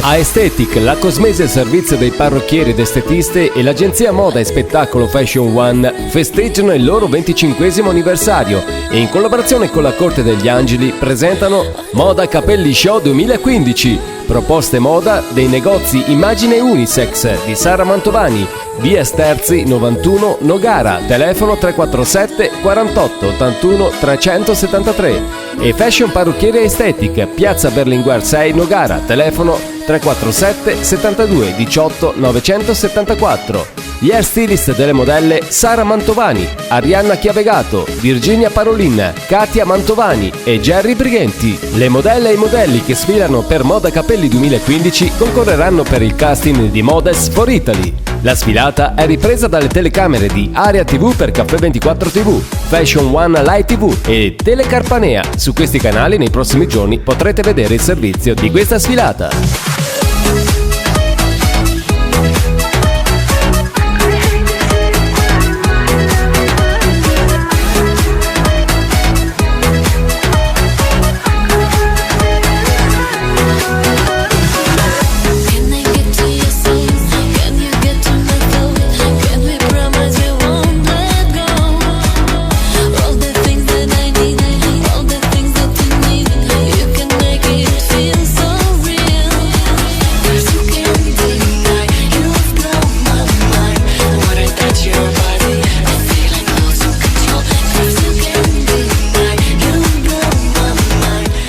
Aesthetic, la cosmesi al servizio dei parrucchieri ed estetiste, e l'agenzia moda e spettacolo Fashion One festeggiano il loro 25° anniversario e in collaborazione con la Corte degli Angeli presentano Moda Capelli Show 2015, proposte moda dei negozi Immagine Unisex di Sara Mantovani, via Sterzi 91 Nogara, telefono 347 48 81 373, e Fashion Parrucchieri Aesthetic, piazza Berlinguer 6 Nogara, telefono 347 72 18 974. Gli hair stylist delle modelle Sara Mantovani, Arianna Chiavegato, Virginia Parolin, Katia Mantovani e Jerry Brighenti. Le modelle e i modelli che sfilano per Moda Capelli 2015 concorreranno per il casting di Models for Italy. La sfilata è ripresa dalle telecamere di Area TV per Caffè 24 TV, Fashion One Live TV e Telecarpanea. Su questi canali nei prossimi giorni potrete vedere il servizio di questa sfilata.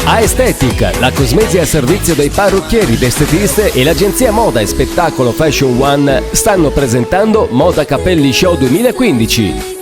Aesthetic, la cosmesi al servizio dei parrucchieri ed estetiste, e l'agenzia moda e spettacolo Fashion One stanno presentando Moda Capelli Show 2015.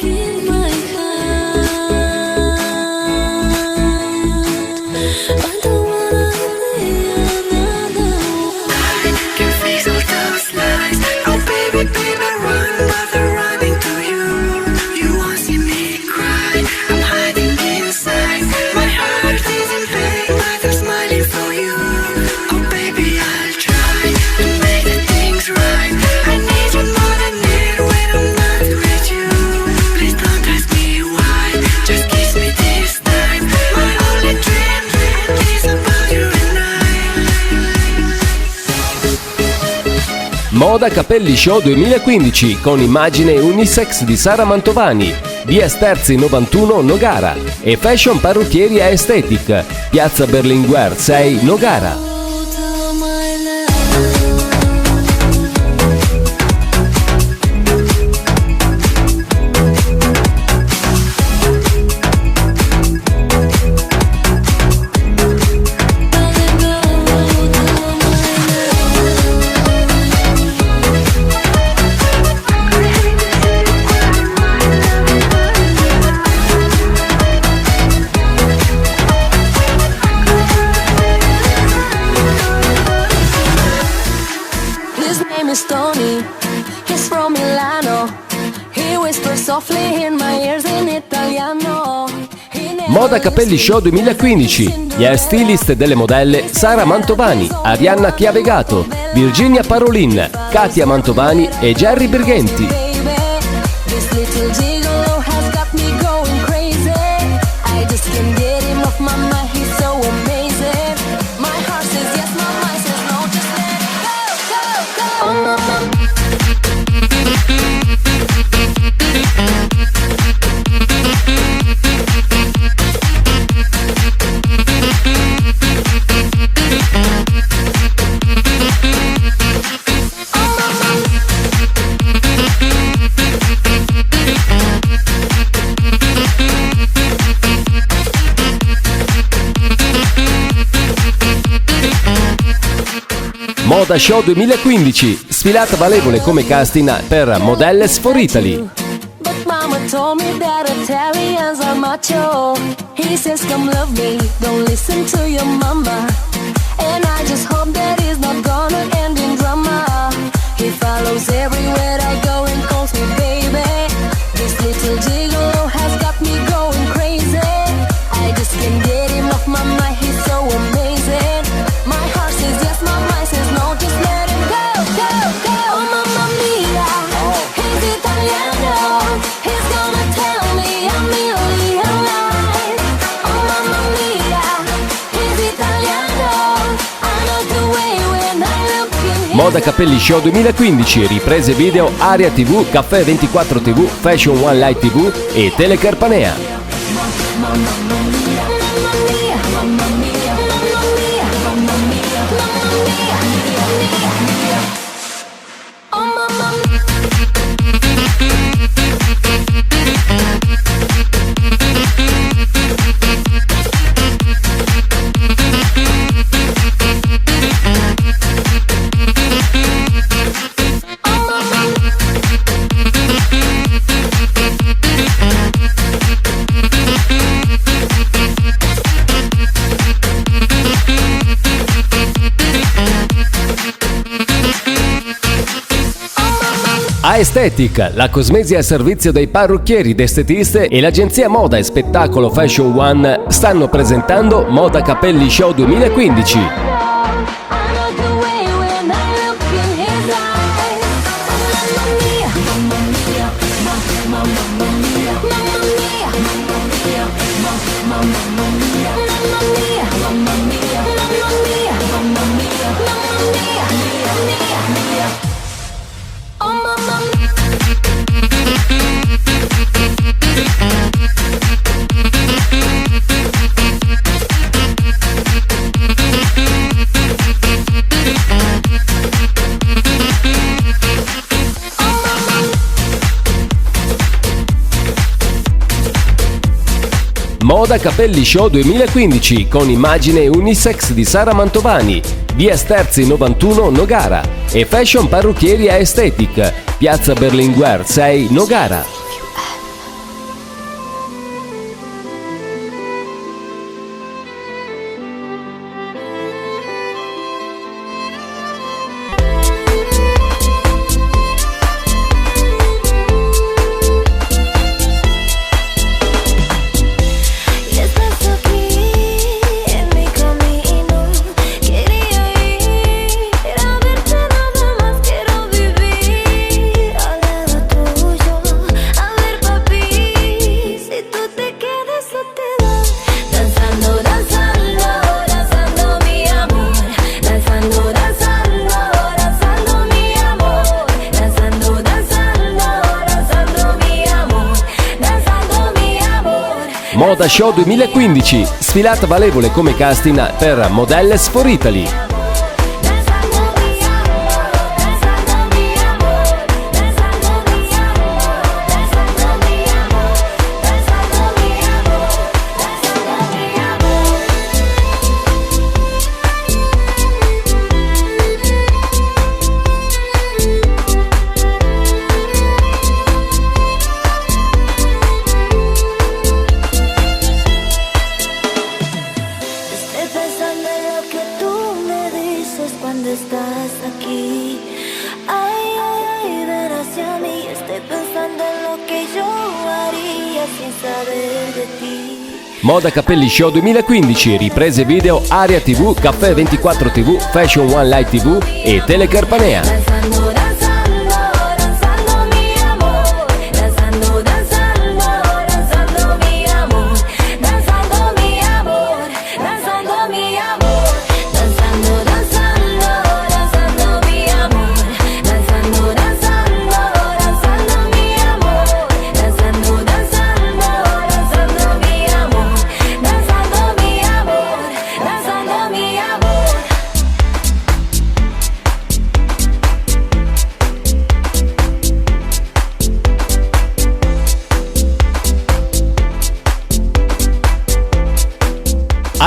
Moda Capelli Show 2015 con Immagine Unisex di Sara Mantovani, via Sterzi 91 Nogara, e Fashion Parrucchieri Aesthetic, piazza Berlinguer 6 Nogara. Tony, he's from Milano. He whispers softly in my ears in italiano. Moda Capelli Show 2015. Gli hair stylist delle modelle Sara Mantovani, Arianna Chiavegato, Virginia Parolin, Katia Mantovani e Jerry Brighenti. Moda Show 2015, sfilata valevole come casting per Models for Italy. But mama told me that Italians are macho. He says come love me, don't listen to your mama. And I just hope that he's not gonna end in drama. He follows everywhere I go and calls me baby. This little gigolo has got me going crazy. I just can't get him off my mind, he's so amazing. My heart says yes, my mind says no, just let him go, go, go. Oh mamma mia, he's Italiano. He's gonna tell me I'm really alive. Oh mamma mia, he's Italiano. I know the way when I Moda Capelli Show 2015, riprese video Aria TV, Caffè 24 TV, Fashion One Light TV e Telecarpanea. Aesthetic, la cosmesi a servizio dei parrucchieri ed estetiste e l'agenzia moda e spettacolo Fashion One stanno presentando Moda Capelli Show 2015. Moda Capelli Show 2015 con immagine unisex di Sara Mantovani, via Sterzi 91 Nogara e Fashion Parrucchieri Aesthetic, piazza Berlinguer 6 Nogara. Moda Show 2015, sfilata valevole come casting per Modelles for Italy. Cuando estás aquí, ay, ay, ay, ven hacia mí. Estoy pensando en lo que yo haría sin saber de ti. Moda Capelli Show 2015, riprese video Aria TV, Caffè 24 TV, Fashion One Light TV e Telecarpanea.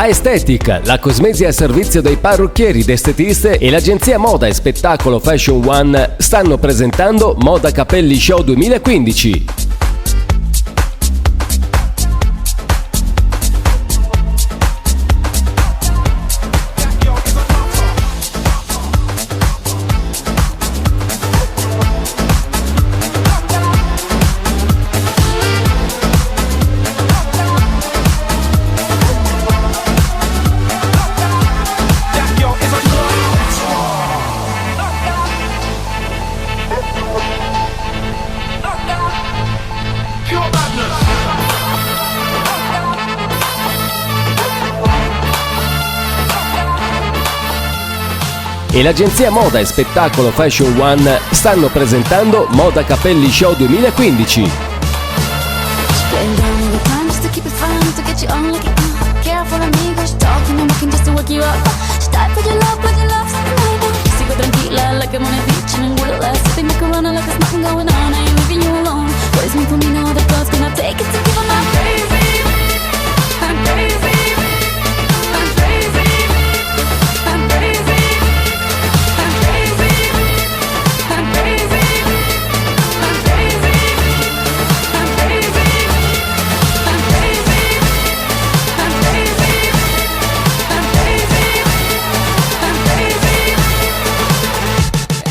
Aesthetic, la cosmesi a servizio dei parrucchieri ed estetiste e l'agenzia moda e spettacolo Fashion One stanno presentando Moda Capelli Show 2015. e l'agenzia moda e spettacolo Fashion One stanno presentando Moda Capelli Show 2015.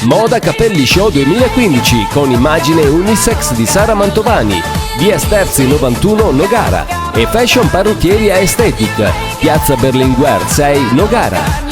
Moda Capelli Show 2015 con immagine unisex di Sara Mantovani, via Sterzi 91 Nogara e Fashion Parrucchieri Aesthetic, piazza Berlinguer 6 Nogara.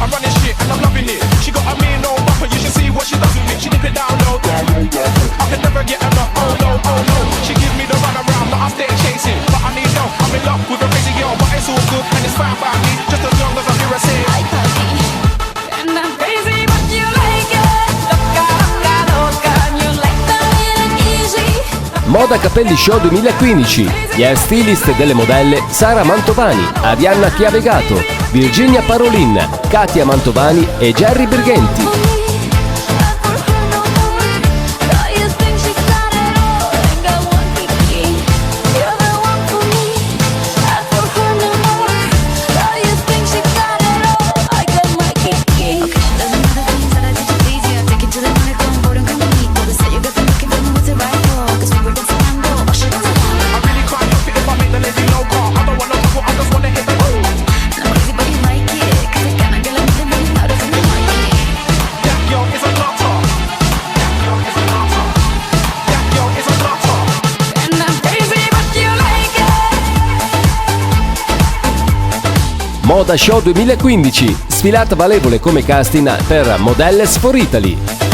I'm running shit and I'm loving it. She got a mean old buffer, you should see what she does with me. She dip it down low. I can never get enough, oh no, oh no. She gives me the run around, but I stay chasing. But I need help, I'm in love with a crazy girl. But it's all good and it's fine by me, just as long as I hear her say I and I'm crazy, but you like it. Loca, loca, loca, you like the little easy. Moda Capelli Show 2015. Gli hair stylist delle modelle Sara Mantovani, Arianna Chiavegato, Virginia Parolin, Katia Mantovani e Jerry Brighenti. Moda Show 2015, sfilata valevole come casting per Modelles for Italy.